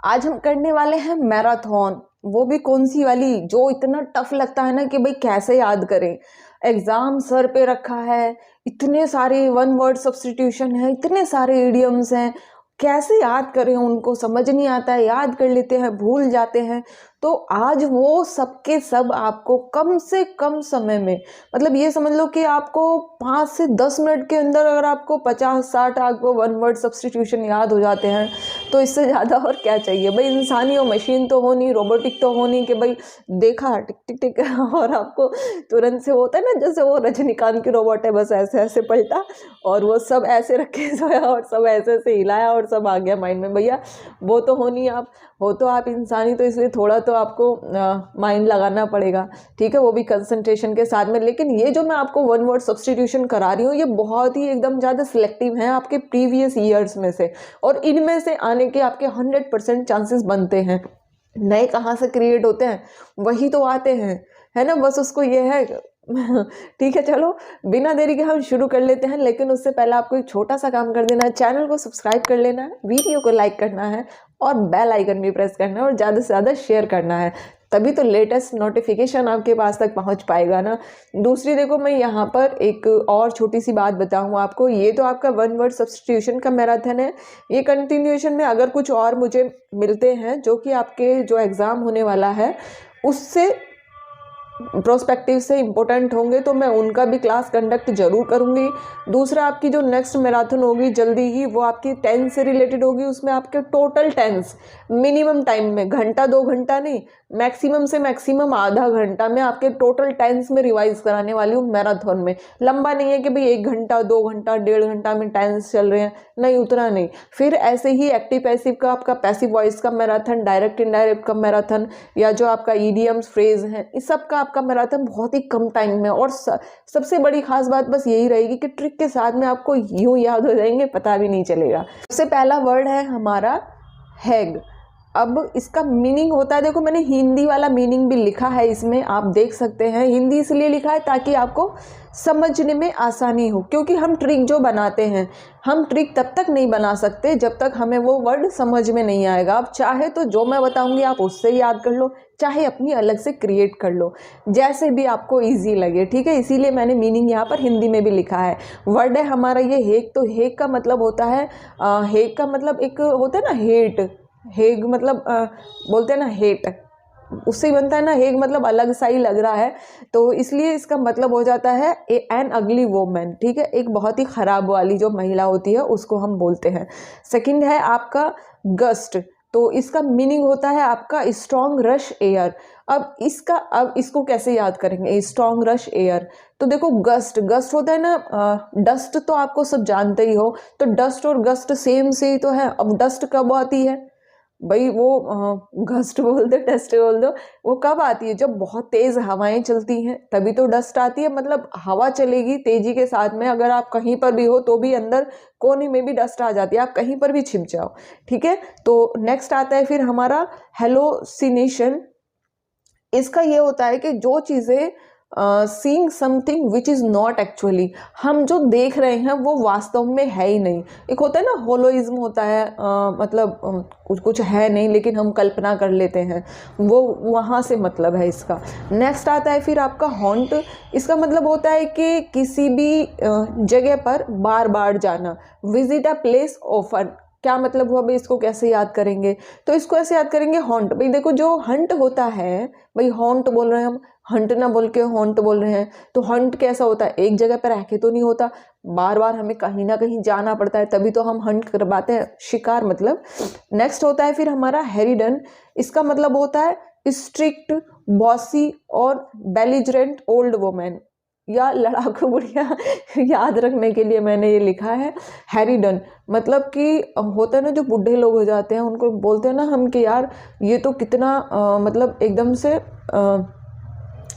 आज हम करने वाले हैं मैराथन। वो भी कौन सी वाली जो इतना टफ लगता है ना कि भाई कैसे याद करें। एग्जाम सर पे रखा है, इतने सारे वन वर्ड सब्स्टिट्यूशन है, इतने सारे इडियम्स हैं, कैसे याद करें उनको, समझ नहीं आता है, याद कर लेते हैं भूल जाते हैं। तो आज वो सब के सब आपको कम से कम समय में, मतलब ये समझ लो कि आपको 5 से 10 मिनट के अंदर अगर आपको 50-60 आपको वन वर्ड सब्स्टिट्यूशन याद हो जाते हैं तो इससे ज़्यादा और क्या चाहिए भाई। इंसानी और मशीन तो हो नहीं, रोबोटिक तो हो नहीं कि भाई देखा टिक टिक टिक और आपको तुरंत से होता है ना, जैसे वो रजनीकांत की रोबोट है, बस ऐसे ऐसे पलटा और वो सब ऐसे रखे सोया और सब ऐसे ऐसे हिलाया और सब आ गया माइंड में। भैया वो तो हो नहीं, आप हो तो आप इंसानी, तो इसलिए थोड़ा तो आपको माइंड लगाना पड़ेगा, ठीक है, वो भी कंसंट्रेशन के साथ में। लेकिन ये जो मैं आपको वन वर्ड सब्स्टिट्यूशन करा रही हूँ ये बहुत ही एकदम ज़्यादा सिलेक्टिव है आपके प्रीवियस ईयर्स में से, और इनमें से आने के आपके 100% चांसेस बनते हैं। नए कहाँ से क्रिएट होते हैं, वही तो आते हैं, है ना, बस उसको ये है ठीक है, चलो बिना देरी के हम शुरू कर लेते हैं। लेकिन उससे पहले आपको एक छोटा सा काम कर देना है, चैनल को सब्सक्राइब कर लेना है, वीडियो को लाइक करना है और बेल आइकन भी प्रेस करना है और ज़्यादा से ज़्यादा शेयर करना है, तभी तो लेटेस्ट नोटिफिकेशन आपके पास तक पहुंच पाएगा ना। दूसरी देखो, मैं यहाँ पर एक और छोटी सी बात बताऊँ आपको। ये तो आपका वन वर्ड सब्स्टिट्यूशन का मैराथन है, ये कंटिन्यूएशन में अगर कुछ और मुझे मिलते हैं जो कि आपके जो एग्ज़ाम होने वाला है उससे प्रोस्पेक्टिव से इम्पोर्टेंट होंगे तो मैं उनका भी क्लास कंडक्ट जरूर करूँगी। दूसरा, आपकी जो नेक्स्ट मैराथन होगी जल्दी ही, वो आपकी टेंस से रिलेटेड होगी। उसमें आपके टोटल टेंस मिनिमम टाइम में, घंटा 2 घंटा नहीं, मैक्सिमम से मैक्सिमम आधा घंटा में आपके टोटल टेंस में रिवाइज कराने वाली हूँ मैराथन में। लंबा नहीं है कि भाई 1 घंटा 2 घंटा 1.5 घंटा में टेंस चल रहे हैं, नहीं, उतना नहीं। फिर ऐसे ही एक्टिव पैसिव का आपका पैसिव वॉइस का मैराथन, डायरेक्ट इनडायरेक्ट का मैराथन, या जो आपका ईडियम्स फ्रेज है, इस सब का आपका मैराथन बहुत ही कम टाइम में। और सबसे बड़ी खास बात बस यही रहेगी कि ट्रिक के साथ में आपको यूं याद हो जाएंगे, पता भी नहीं चलेगा। सबसे पहला वर्ड है हमारा हैग। अब इसका मीनिंग होता है, देखो मैंने हिंदी वाला मीनिंग भी लिखा है इसमें, आप देख सकते हैं। हिंदी इसलिए लिखा है ताकि आपको समझने में आसानी हो, क्योंकि हम ट्रिक जो बनाते हैं, हम ट्रिक तब तक नहीं बना सकते जब तक हमें वो वर्ड समझ में नहीं आएगा। आप चाहे तो जो मैं बताऊंगी आप उससे याद कर लो, चाहे अपनी अलग से क्रिएट कर लो, जैसे भी आपको इजी लगे, ठीक है। इसीलिए मैंने मीनिंग यहाँ पर हिंदी में भी लिखा है। वर्ड है हमारा ये हेग। तो हेग का मतलब होता है, हेग का मतलब एक होता है ना हेट, हेग मतलब बोलते हैं ना हेट, उससे ही बनता है ना हेग, मतलब अलग सा ही लग रहा है, तो इसलिए इसका मतलब हो जाता है एन अगली वोमैन, ठीक है, एक बहुत ही खराब वाली जो महिला होती है उसको हम बोलते हैं। सेकंड है आपका गस्ट। तो इसका मीनिंग होता है आपका स्ट्रॉन्ग रश एयर। अब इसको कैसे याद करेंगे, स्ट्रॉन्ग रश एयर। तो देखो गस्ट, गस्ट होता है ना, डस्ट तो आपको सब जानते ही हो, तो डस्ट और गस्ट सेम से ही तो है। अब डस्ट कब आती है भाई, वो गस्ट बोल दो डस्ट बोल दो, वो कब आती है, जब बहुत तेज हवाएं चलती हैं तभी तो डस्ट आती है। मतलब हवा चलेगी तेजी के साथ में, अगर आप कहीं पर भी हो तो भी अंदर कोने में भी डस्ट आ जाती है, आप कहीं पर भी छिप जाओ, ठीक है। तो नेक्स्ट आता है फिर हमारा हेलोसिनेशन। इसका ये होता है कि जो चीज़ें seeing something which is not actually, हम जो देख रहे हैं वो वास्तव में है ही नहीं। एक होता है ना होलोइज्म होता है, मतलब कुछ कुछ है नहीं लेकिन हम कल्पना कर लेते हैं, वो वहाँ से मतलब है इसका। नेक्स्ट आता है फिर आपका हॉन्ट। इसका मतलब होता है कि किसी भी जगह पर बार बार जाना, विजिट अ प्लेस ऑफन। क्या मतलब हुआ भाई, इसको कैसे याद करेंगे, तो इसको ऐसे याद करेंगे हॉन्ट। भाई देखो जो हंट होता है, भाई हॉन्ट बोल रहे हैं हम, हंट ना बोल के हॉन्ट बोल रहे हैं, तो हंट कैसा होता है, एक जगह पर रह के तो नहीं होता, बार बार हमें कहीं ना कहीं जाना पड़ता है, तभी तो हम हंट करवाते हैं, शिकार मतलब। नेक्स्ट होता है फिर हमारा हेरिडन। इसका मतलब होता है स्ट्रिक्ट, बॉसी और बेलिजरेंट ओल्ड वुमेन या लड़ाकू बुढ़िया याद रखने के लिए मैंने ये लिखा है हैरिडन। मतलब कि होता है ना जो बूढ़े लोग हो जाते हैं उनको बोलते हैं ना हम कि यार ये तो कितना मतलब एकदम से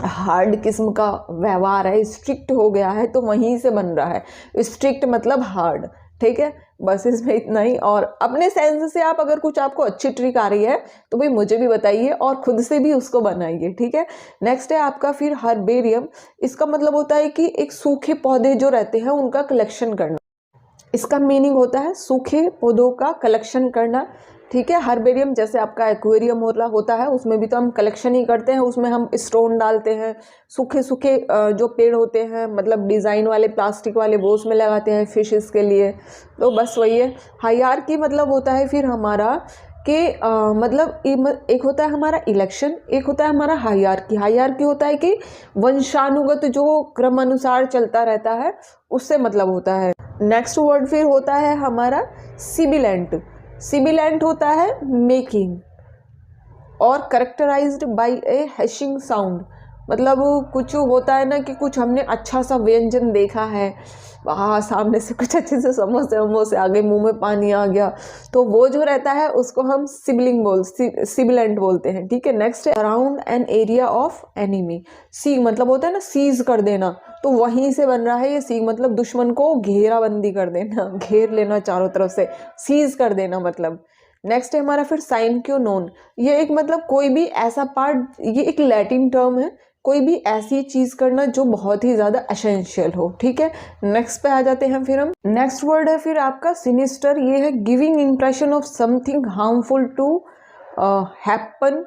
हार्ड किस्म का व्यवहार है, स्ट्रिक्ट हो गया है, तो वहीं से बन रहा है स्ट्रिक्ट मतलब हार्ड, ठीक है। बस इसमें इतना ही। और अपने सेंस से आप अगर कुछ आपको अच्छी ट्रिक आ रही है तो भाई मुझे भी बताइए और खुद से भी उसको बनाइए, ठीक है। नेक्स्ट है आपका फिर हर्बेरियम। इसका मतलब होता है कि एक सूखे पौधे जो रहते हैं उनका कलेक्शन करना। इसका मीनिंग होता है सूखे पौधों का कलेक्शन करना, ठीक है। हर्बेरियम जैसे आपका एक्वेरियम होता है, उसमें भी तो हम कलेक्शन ही करते हैं, उसमें हम स्टोन डालते हैं, सूखे सूखे जो पेड़ होते हैं, मतलब डिज़ाइन वाले प्लास्टिक वाले, वो उसमें लगाते हैं फिशेस के लिए। तो बस वही है। हायरार्की मतलब होता है फिर हमारा कि मतलब एक होता है हमारा इलेक्शन, एक होता है हमारा हायरार्की। हायरार्की होता है कि वंशानुगत जो क्रम अनुसार चलता रहता है, उससे मतलब होता है। नेक्स्ट वर्ड फिर होता है हमारा सिबिलेंट। सिबिलेंट होता है मेकिंग और करेक्टराइज्ड बाय ए हैशिंग साउंड। मतलब कुछ होता है ना कि कुछ हमने अच्छा सा व्यंजन देखा है, वहाँ सामने से कुछ अच्छे से समोसे वमोसे आ गए, मुंह में पानी आ गया, तो वो जो रहता है उसको हम सिबिलेंट बोलते हैं। ठीक है। नेक्स्ट है around an area of enemy. C मतलब होता है ना सीज कर देना, तो वहीं से बन रहा है ये सी, मतलब दुश्मन को घेराबंदी कर देना, घेर लेना चारों तरफ से, सीज कर देना मतलब। नेक्स्ट है हमारा फिर साइन क्यों नोन। ये एक मतलब कोई भी ऐसा पार्ट, ये एक लैटिन टर्म है, कोई भी ऐसी चीज करना जो बहुत ही ज्यादा एसेंशियल हो। ठीक है। नेक्स्ट पे आ जाते हैं फिर हम। नेक्स्ट वर्ड है फिर आपका सिनिस्टर। ये है giving impression of something harmful to happen.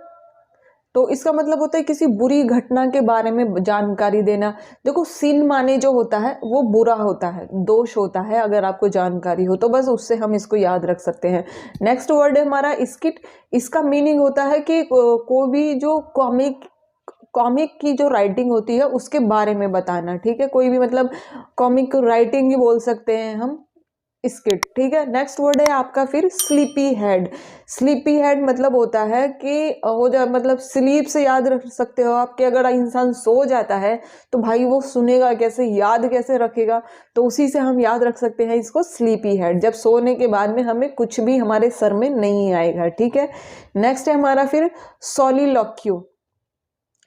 तो इसका मतलब होता है किसी बुरी घटना के बारे में जानकारी देना। देखो सिन माने जो होता है वो बुरा होता है, दोष होता है, अगर आपको जानकारी हो तो बस उससे हम इसको याद रख सकते हैं। नेक्स्ट वर्ड है हमारा स्किट। इसका मीनिंग होता है कि कोई भी जो कॉमिक की जो राइटिंग होती है उसके बारे में बताना। ठीक है। कोई भी मतलब कॉमिक राइटिंग ही बोल सकते हैं हम स्किट। ठीक है। नेक्स्ट वर्ड है आपका फिर स्लीपी हेड। स्लीपी हेड मतलब होता है कि वो जो मतलब स्लीप से याद रख सकते हो आप, कि अगर इंसान सो जाता है तो भाई वो सुनेगा कैसे, याद कैसे रखेगा, तो उसी से हम याद रख सकते हैं इसको स्लीपी हेड, जब सोने के बाद में हमें कुछ भी हमारे सर में नहीं आएगा। ठीक है। नेक्स्ट है हमारा फिर सोलिलोक्यू।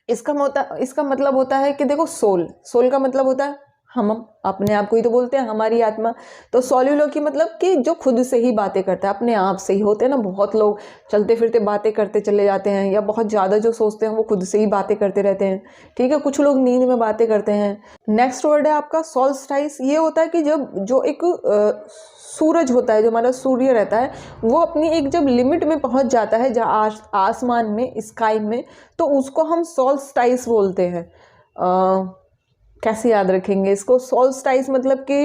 इसका मतलब होता है कि देखो सोल का मतलब होता है हम अपने आप को ही तो बोलते हैं, हमारी आत्मा। तो सोलिलोक्यू मतलब कि जो खुद से ही बातें करता है, अपने आप से ही। होते हैं ना बहुत लोग चलते फिरते बातें करते चले जाते हैं, या बहुत ज़्यादा जो सोचते हैं वो खुद से ही बातें करते रहते हैं। ठीक है। कुछ लोग नींद में बातें करते हैं। नेक्स्ट वर्ड है आपका सोल्स्टाइस। ये होता है कि जब जो एक सूरज होता है, जो हमारा सूर्य रहता है, वो अपनी एक जब लिमिट में पहुंच जाता है जहाँ आसमान में, स्काई में, तो उसको हम सोल्स्टाइस बोलते हैं। कैसे याद रखेंगे इसको? सोल्स्टाइस मतलब कि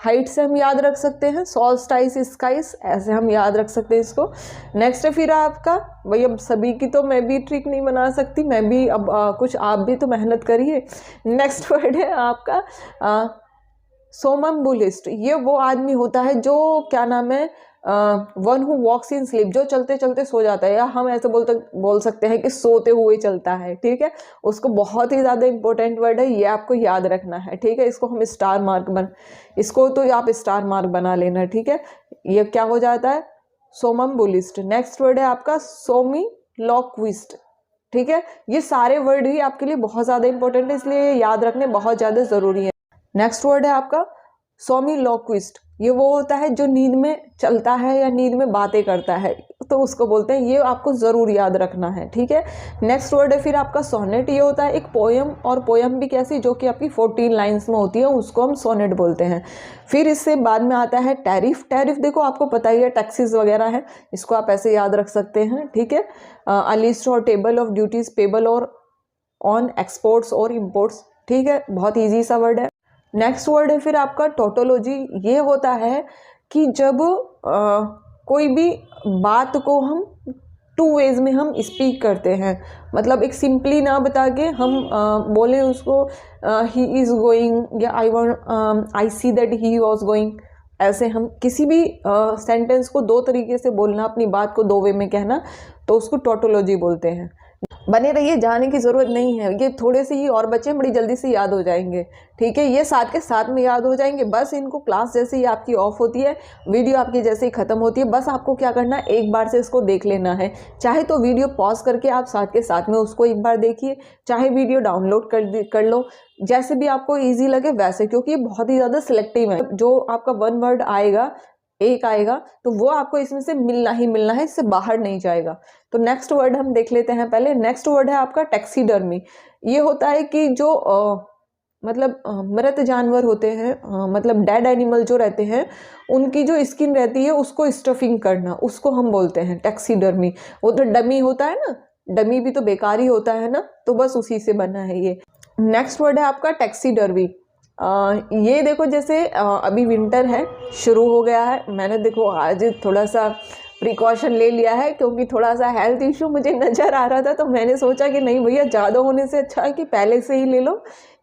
हाइट से हम याद रख सकते हैं, सोल्स्टाइस स्काइस, ऐसे हम याद रख सकते हैं इसको। नेक्स्ट है फिर आपका, भाई अब सभी की तो मैं भी ट्रिक नहीं बना सकती, मैं भी अब कुछ आप भी तो मेहनत करिए। नेक्स्ट वर्ड है आपका सोमम्बुलिस्ट। ये वो आदमी होता है जो क्या नाम है, one who walks in sleep, जो चलते चलते सो जाता है, या हम ऐसे बोल सकते हैं कि सोते हुए चलता है। ठीक है। उसको बहुत ही ज़्यादा इंपॉर्टेंट वर्ड है, ये आपको याद रखना है। ठीक है। इसको हम इसको तो आप स्टार मार्क बना लेना। ठीक है। ये क्या हो जाता है? सोमम्बुलिस्ट। नेक्स्ट वर्ड है आपका सोमिलोक्विस्ट। ठीक है। ये सारे वर्ड ही आपके लिए बहुत ज़्यादा इंपॉर्टेंट है, इसलिए याद रखने बहुत ज़्यादा ज़रूरी है। नेक्स्ट वर्ड है आपका सोमिलोक्विस्ट। ये वो होता है जो नींद में चलता है या नींद में बातें करता है, तो उसको बोलते हैं, ये आपको ज़रूर याद रखना है। ठीक है। नेक्स्ट वर्ड है फिर आपका सोनेट। ये होता है एक पोयम, और पोयम भी कैसी, जो कि आपकी 14 लाइन्स में होती है, उसको हम सोनेट बोलते हैं। फिर इससे बाद में आता है टैरिफ। टैरिफ देखो आपको पता ही है, टैक्सेस वगैरह है, इसको आप ऐसे याद रख सकते हैं। ठीक है। अ लिस्ट और टेबल ऑफ ड्यूटीज पेबल और ऑन एक्सपोर्ट्स और इम्पोर्ट्स। ठीक है। बहुत ईजी सा वर्ड है। नेक्स्ट वर्ड है फिर आपका टोटोलॉजी। ये होता है कि जब कोई भी बात को हम 2 वेज में हम स्पीक करते हैं, मतलब एक सिंपली ना बता के हम बोलें उसको ही इज़ गोइंग, या I see that he was going. ऐसे हम किसी भी सेंटेंस को 2 तरीके से बोलना, अपनी बात को 2 वे में कहना, तो उसको टोटोलॉजी बोलते हैं। बने रहिए, जाने की ज़रूरत नहीं है, ये थोड़े से ही और बच्चे बड़ी जल्दी से याद हो जाएंगे। ठीक है। ये साथ के साथ में याद हो जाएंगे। बस इनको क्लास जैसे ही आपकी ऑफ होती है, वीडियो आपकी जैसे ही ख़त्म होती है, बस आपको क्या करना है, एक बार से इसको देख लेना है। चाहे तो वीडियो पॉज करके आप साथ के साथ में उसको एक बार देखिए, चाहे वीडियो डाउनलोड कर लो, जैसे भी आपको ईजी लगे वैसे, क्योंकि ये बहुत ही ज़्यादा सिलेक्टिव है। जो आपका 1 वर्ड आएगा, एक आएगा, तो वो आपको इसमें से मिलना ही मिलना है, इससे बाहर नहीं जाएगा। तो नेक्स्ट वर्ड हम देख लेते हैं पहले। नेक्स्ट वर्ड है आपका टैक्सीडर्मी। ये होता है कि जो मतलब मृत जानवर होते हैं, मतलब डेड एनिमल जो रहते हैं, उनकी जो स्किन रहती है उसको स्टफिंग करना, उसको हम बोलते हैं टैक्सीडर्मी। वो तो डमी होता है ना, डमी भी तो बेकार ही होता है ना, तो बस उसी से बना है ये। नेक्स्ट वर्ड है आपका टैक्सीडर्मी। ये देखो जैसे अभी विंटर है, शुरू हो गया है, मैंने देखो आज थोड़ा सा प्रिकॉशन ले लिया है क्योंकि थोड़ा सा हेल्थ इशू मुझे नज़र आ रहा था, तो मैंने सोचा कि नहीं भैया ज़्यादा होने से अच्छा है कि पहले से ही ले लो,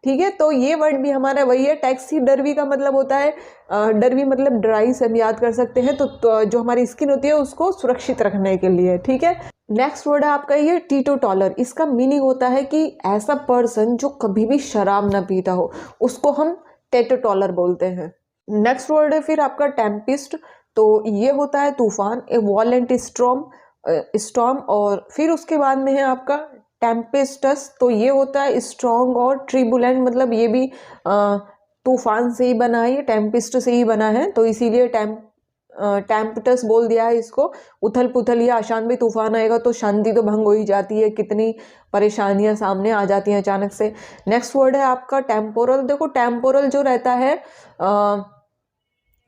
ठीक है। तो ये वर्ड भी हमारा वही है, टैक्सीडर्मी का मतलब होता है, डर्मी मतलब ड्राई से हम याद कर सकते हैं, तो जो हमारी स्किन होती है उसको सुरक्षित रखने के लिए, ठीक है। नेक्स्ट वर्ड है आपका ये टीटोटॉलर। इसका मीनिंग होता है कि ऐसा पर्सन जो कभी भी शराब ना पीता हो, उसको हम टेटोटॉलर बोलते हैं। नेक्स्ट वर्ड है फिर आपका टेम्पिस्ट। तो ये होता है तूफान, ए वॉलेंट स्टॉर्म। और फिर उसके बाद में है आपका टेम्पेस्टस। तो ये होता है स्ट्रॉन्ग और ट्रिबुलेंट, मतलब ये भी तूफान से ही बना है, ये टेम्पिस्ट से ही बना है, तो इसीलिए टेम्पटस बोल दिया है इसको। उथल पुथल या अशांत तूफान आएगा तो शांति तो भंग हो ही जाती है, कितनी परेशानियां सामने आ जाती हैं अचानक से। नेक्स्ट वर्ड है आपका टेम्पोरल। देखो टेम्पोरल जो रहता है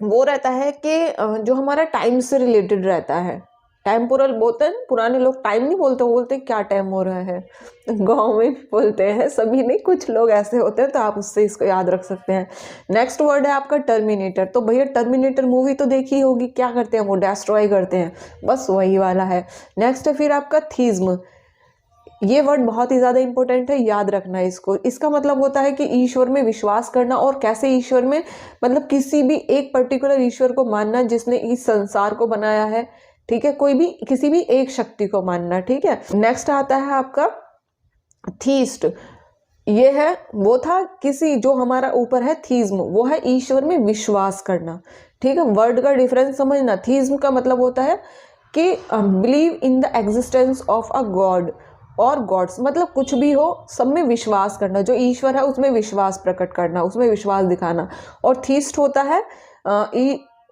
वो रहता है कि जो हमारा टाइम से रिलेटेड रहता है। टेम्पोरल बोलते हैं, पुराने लोग टाइम नहीं बोलते, वो बोलते क्या टाइम हो रहा है, गाँव में बोलते हैं, सभी नहीं, कुछ लोग ऐसे होते हैं, तो आप उससे इसको याद रख सकते हैं। नेक्स्ट वर्ड है आपका टर्मिनेटर। तो भैया टर्मिनेटर मूवी तो देखी होगी, क्या करते हैं वो, डिस्ट्रॉय करते हैं, बस वही वाला है। नेक्स्ट है फिर आपका थीज्म। ये वर्ड बहुत ही ज़्यादा इंपॉर्टेंट है, याद रखना है इसको। इसका मतलब होता है कि ईश्वर में विश्वास करना, और कैसे ईश्वर में, मतलब किसी भी एक पर्टिकुलर ईश्वर को मानना जिसने इस संसार को बनाया है, ठीक है, कोई भी किसी भी एक शक्ति को मानना, ठीक है। नेक्स्ट आता है आपका थीस्ट। ये है वो था किसी जो हमारा ऊपर है, थीज्म वो है ईश्वर में विश्वास करना, ठीक है। वर्ड का डिफरेंस समझना। थीज्म का मतलब होता है कि believe in the existence of a God और गॉड्स, मतलब कुछ भी हो सब में विश्वास करना, जो ईश्वर है उसमें विश्वास प्रकट करना, उसमें विश्वास दिखाना। और थीस्ट होता है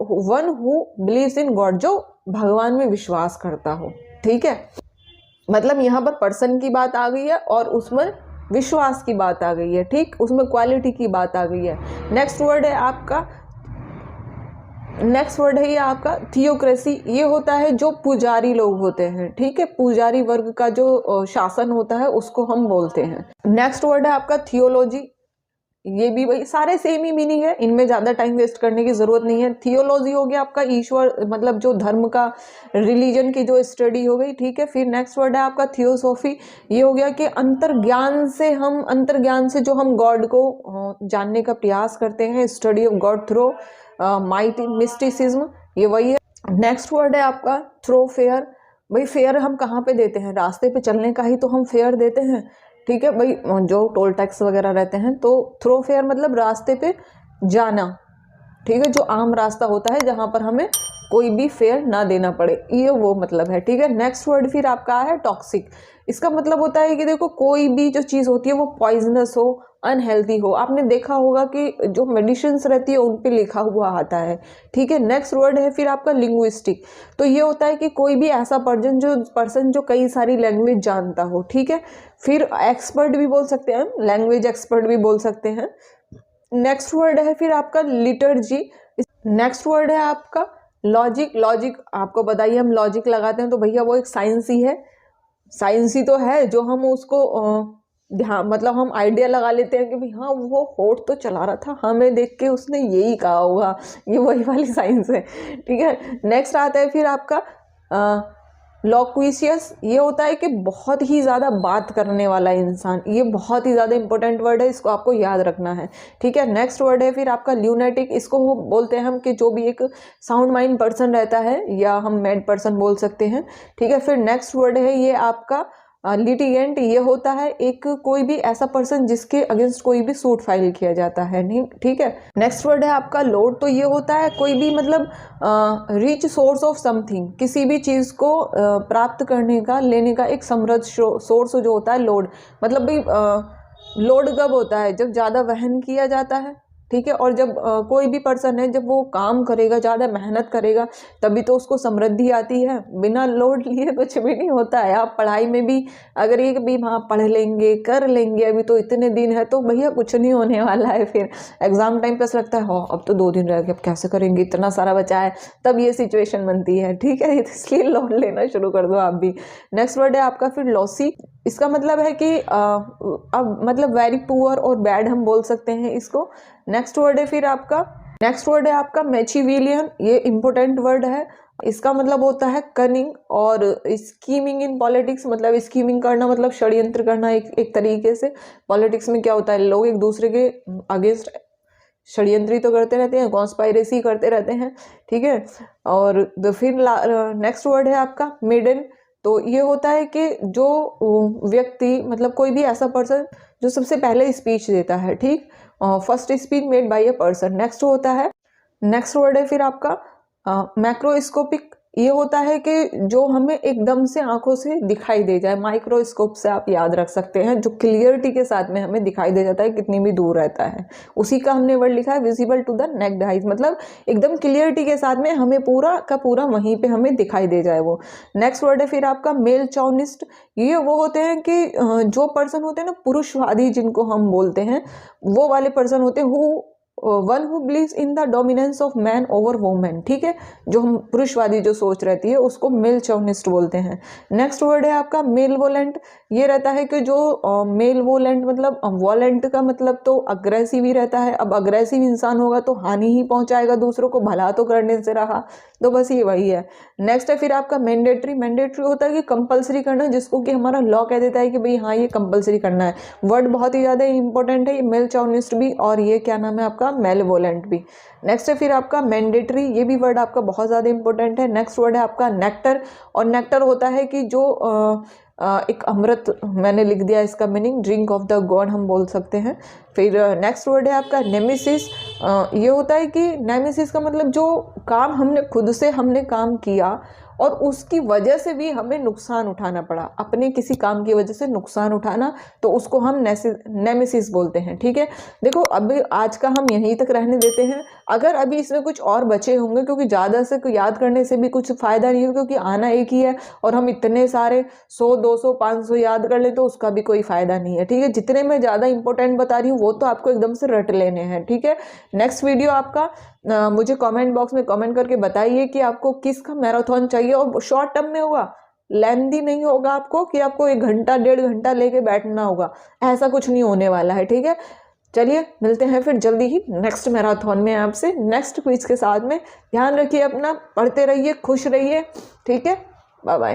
one who believes in God, जो भगवान में विश्वास करता हो, ठीक है। मतलब यहाँ पर पर्सन की बात आ गई है और उसमें विश्वास की बात आ गई है, ठीक, उसमें क्वालिटी की बात आ गई है। नेक्स्ट वर्ड है ये आपका थियोक्रेसी। ये होता है जो पुजारी लोग होते हैं, ठीक है, पुजारी वर्ग का जो शासन होता है उसको हम बोलते हैं। नेक्स्ट वर्ड है आपका थियोलॉजी। ये भी वही, सारे सेम ही मीनिंग है, इनमें ज़्यादा टाइम वेस्ट करने की ज़रूरत नहीं है। थियोलॉजी हो गया आपका ईश्वर, मतलब जो धर्म का, रिलीजन की जो स्टडी हो गई, ठीक है। फिर नेक्स्ट वर्ड है आपका थियोसॉफी। ये हो गया कि अंतर्ज्ञान से जो हम गॉड को जानने का प्रयास करते हैं, study of God through mysticism, ये वही है। नेक्स्ट वर्ड है आपका थ्रोफेयर। भाई फेयर हम कहाँ पे देते हैं, रास्ते पे चलने का ही तो हम फेयर देते हैं, ठीक है भाई, जो टोल टैक्स वगैरह रहते हैं। तो थ्रोफेयर मतलब रास्ते पे जाना, ठीक है, जो आम रास्ता होता है जहाँ पर हमें कोई भी फेयर ना देना पड़े, ये वो मतलब है, ठीक है। नेक्स्ट वर्ड फिर आपका है टॉक्सिक। इसका मतलब होता है कि देखो कोई भी जो चीज़ होती है वो पॉइजनस हो, अनहेल्दी हो। आपने देखा होगा कि जो मेडिसिन्स रहती है उन पे लिखा हुआ आता है, ठीक है। नेक्स्ट वर्ड है फिर आपका लिंग्विस्टिक। तो ये होता है कि कोई भी ऐसा पर्सन जो कई सारी लैंग्वेज जानता हो, ठीक है। फिर एक्सपर्ट भी बोल सकते हैं, लैंग्वेज एक्सपर्ट भी बोल सकते हैं। नेक्स्ट वर्ड है फिर आपका लिटर्जी। नेक्स्ट वर्ड है आपका लॉजिक आपको बताइए, हम लॉजिक लगाते हैं तो भैया वो एक साइंस ही है, साइंस ही तो है, जो हम उसको ध्यान, मतलब हम आइडिया लगा लेते हैं कि भाई हाँ वो होठ तो चला रहा था, हमें देख के उसने यही कहा होगा, ये वही वाली साइंस है, ठीक है। नेक्स्ट आता है फिर आपका लॉक्विशियस। ये होता है कि बहुत ही ज़्यादा बात करने वाला इंसान, ये बहुत ही ज़्यादा इंपॉर्टेंट वर्ड है, इसको आपको याद रखना है, ठीक है। नेक्स्ट वर्ड है फिर आपका ल्यूनेटिक। इसको बोलते हैं हम कि जो भी एक साउंड माइंड पर्सन रहता है, या हम मैड पर्सन बोल सकते हैं, ठीक है। फिर नेक्स्ट वर्ड है ये आपका लिटिगेंट। ये होता है एक कोई भी ऐसा पर्सन जिसके अगेंस्ट कोई भी सूट फाइल किया जाता है, नहीं, ठीक है। नेक्स्ट वर्ड है आपका लोड। तो ये होता है कोई भी मतलब रिच सोर्स ऑफ समथिंग, किसी भी चीज़ को प्राप्त करने का, लेने का एक समृद्ध सोर्स जो होता है लोड। मतलब भाई लोड कब होता है, जब ज़्यादा वहन किया जाता है, ठीक है। और जब कोई भी पर्सन है जब वो काम करेगा, ज़्यादा मेहनत करेगा, तभी तो उसको समृद्धि आती है। बिना लोड लिए कुछ भी नहीं होता है। आप पढ़ाई में भी अगर ये भी हाँ पढ़ लेंगे, कर लेंगे, अभी तो इतने दिन है, तो भैया कुछ नहीं होने वाला है। फिर एग्जाम टाइम पे लगता है हाँ अब तो 2 दिन रह गए, अब कैसे करेंगे, इतना सारा बचा है, तब ये सिचुएशन बनती है, ठीक है। इसलिए लोड लेना शुरू कर दो आप भी। नेक्स्ट वर्ड है आपका फिर लॉसी। इसका मतलब है कि अब मतलब वेरी पुअर और बैड हम बोल सकते हैं इसको। नेक्स्ट वर्ड है आपका मैचिविलियन। ये इंपॉर्टेंट वर्ड है। इसका मतलब होता है कनिंग और स्कीमिंग इन पॉलिटिक्स। मतलब स्कीमिंग करना मतलब षड्यंत्र करना एक तरीके से। पॉलिटिक्स में क्या होता है, लोग एक दूसरे के अगेंस्ट षड्यंत्री तो करते रहते हैं, कॉन्स्पायरेसी करते रहते हैं, ठीक है। और फिर नेक्स्ट वर्ड है आपका मिडन। तो ये होता है कि जो व्यक्ति मतलब कोई भी ऐसा पर्सन जो सबसे पहले स्पीच देता है, ठीक, first speech made by a person. Next word है फिर आपका मैक्रोस्कोपिक। ये होता है कि जो हमें एकदम से आंखों से दिखाई दे जाए। माइक्रोस्कोप से आप याद रख सकते हैं, जो क्लियरिटी के साथ में हमें दिखाई दे जाता है कितनी भी दूर रहता है। उसी का हमने वर्ड लिखा है visible to the naked eyes. मतलब एकदम क्लियरिटी के साथ में हमें पूरा का पूरा वहीं पे हमें दिखाई दे जाए वो। नेक्स्ट वर्ड है फिर आपका मेल चौनिस्ट। ये वो होते हैं कि जो पर्सन होते हैं ना पुरुषवादी, जिनको हम बोलते हैं, वो वाले पर्सन होते हैं one who believes in the dominance of man over women, ठीक है। जो हम पुरुषवादी जो सोच रहती है उसको मेल चौनिस्ट बोलते हैं। नेक्स्ट वर्ड है आपका मेल वोलेंट। ये रहता है कि जो मेल वोलेंट मतलब वोलेंट का मतलब तो अग्रेसिव ही रहता है। अब अग्रेसिव इंसान होगा तो हानि ही पहुंचाएगा दूसरों को, भला तो करने से रहा, तो बस ये वही है। नेक्स्ट है फिर आपका मैंडेटरी। मैंडेटरी होता है कि कंपलसरी करना, जिसको कि हमारा लॉ कह देता है कि भाई हाँ ये कंपलसरी करना है। वर्ड बहुत ही ज़्यादा इंपॉर्टेंट है, ये मेल चौनिस्ट भी और ये क्या नाम है आपका मेलेवोलेंट भी। नेक्स्ट है फिर आपका मैंडेटरी। ये भी वर्ड आपका बहुत ज़्यादा इंपॉर्टेंट है। नेक्स्ट वर्ड है आपका नेक्टर। और नेक्टर होता है कि जो एक अमृत, मैंने लिख दिया इसका meaning, drink of the God हम बोल सकते हैं। फिर नेक्स्ट वर्ड है आपका नेमेसिस। ये होता है कि नेमेसिस का मतलब जो काम हमने खुद से हमने काम किया और उसकी वजह से भी हमें नुकसान उठाना पड़ा, अपने किसी काम की वजह से नुकसान उठाना, तो उसको हम नेमेसिस बोलते हैं, ठीक है। देखो अभी आज का हम यहीं तक रहने देते हैं। अगर अभी इसमें कुछ और बचे होंगे, क्योंकि ज़्यादा से याद करने से भी कुछ फ़ायदा नहीं है, क्योंकि आना एक ही है और हम इतने सारे 100 200 500 याद कर ले तो उसका भी कोई फ़ायदा नहीं है, ठीक है। जितने मैं ज़्यादा इंपॉर्टेंट बता रही हूँ वो तो आपको एकदम से रट लेने हैं, ठीक है। नेक्स्ट वीडियो आपका मुझे कमेंट बॉक्स में कमेंट करके बताइए कि आपको किसका मैराथन चाहिए, और शॉर्ट टर्म में होगा, लेंदी नहीं होगा आपको कि आपको 1 घंटा 1.5 घंटा लेके बैठना होगा, ऐसा कुछ नहीं होने वाला है, ठीक है। चलिए मिलते हैं फिर जल्दी ही नेक्स्ट मैराथन में आपसे, नेक्स्ट क्विज के साथ में। ध्यान रखिए अपना, पढ़ते रहिए, खुश रहिए, ठीक है। Bye bye.